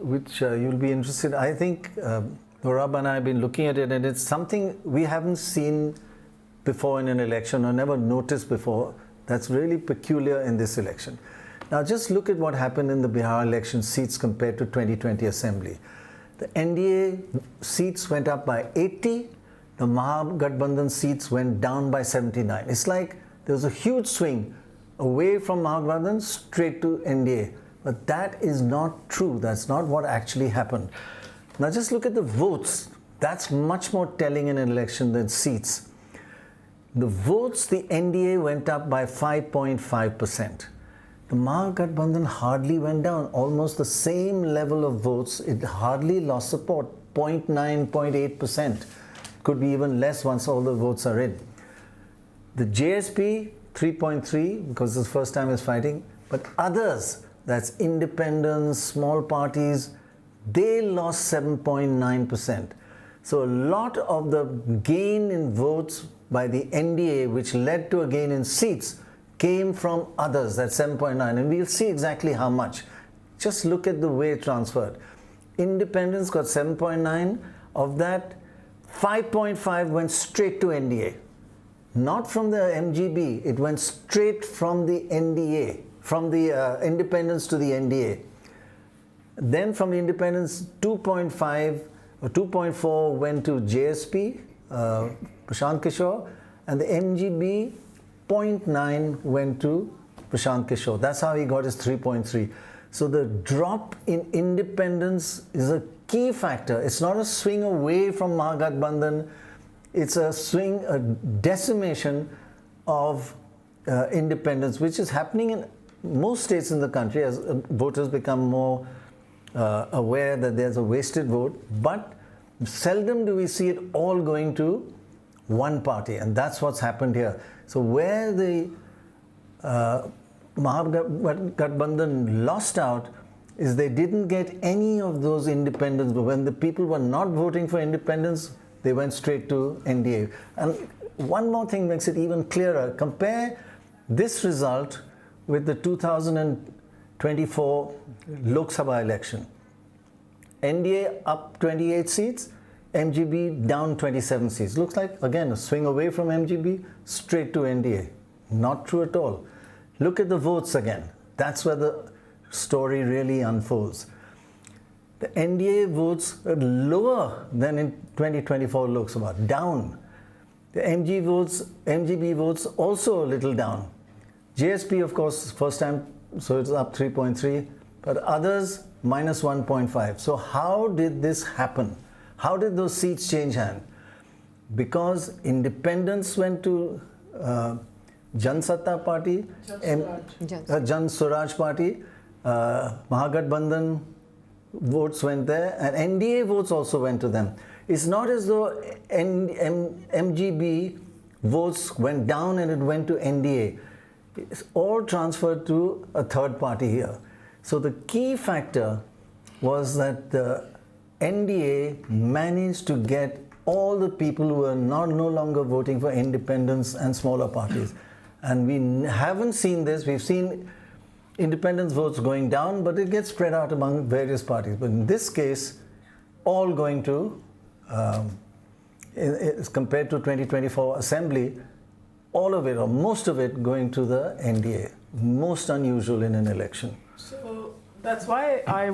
which you'll be interested. I think Gaurav and I have been looking at it, and it's something we haven't seen before in an election or never noticed before. That's really peculiar in this election. Now just look at what happened in the Bihar election seats compared to 2020 Assembly. The NDA seats went up by 80, the Mahagathbandhan seats went down by 79. It's like there was a huge swing away from Mahagathbandhan straight to NDA. But that is not true. That's not what actually happened. Now just look at the votes. That's much more telling in an election than seats. The votes, the NDA went up by 5.5%. The Mahagathbandhan hardly went down, almost the same level of votes. It hardly lost support, 0.9, 0.8%. Could be even less once all the votes are in. The JSP, 3.3, because it's the first time it's fighting. But others, that's independents, small parties, they lost 7.9%. So a lot of the gain in votes by the NDA, which led to a gain in seats, came from others, that's 7.9, and we'll see exactly how much. Just look at the way it transferred. Independents got 7.9, of that 5.5 went straight to NDA. Not from the MGB, it went straight from the NDA, from the independents to the NDA. Then from the independents, 2.5 or 2.4 went to JSP, Prashant Kishore, and the MGB 0.9 went to Prashant Kishore. That's how he got his 3.3. So the drop in independence is a key factor. It's not a swing away from Mahagathbandhan. It's a swing, a decimation of independence, which is happening in most states in the country as voters become more aware that there's a wasted vote. But seldom do we see it all going to one party, and that's what's happened here. So where the Mahagathbandhan lost out is they didn't get any of those independents, but when the people were not voting for independence, they went straight to NDA. And one more thing makes it even clearer. Compare this result with the 2024 Lok Sabha election. NDA up 28 seats, MGB down 27 seats. Looks like, again, a swing away from MGB, straight to NDA. Not true at all. Look at the votes again. That's where the story really unfolds. The NDA votes are lower than in 2024 Lok Sabha, down. The MGB votes also a little down. JSP, of course, first time, so it's up 3.3, but others minus 1.5. So how did this happen? How did those seats change hand? Because independents went to Jan Satta party, Jan Suraaj party, Mahagathbandhan votes went there, and NDA votes also went to them. It's not as though MGB votes went down and it went to NDA. It's all transferred to a third party here. So the key factor was that the NDA managed to get all the people who are no longer voting for independents and smaller parties. And we haven't seen this. We've seen independence votes going down, but it gets spread out among various parties. But in this case, all going to, compared to 2024 Assembly, all of it or most of it going to the NDA. Most unusual in an election. So that's why I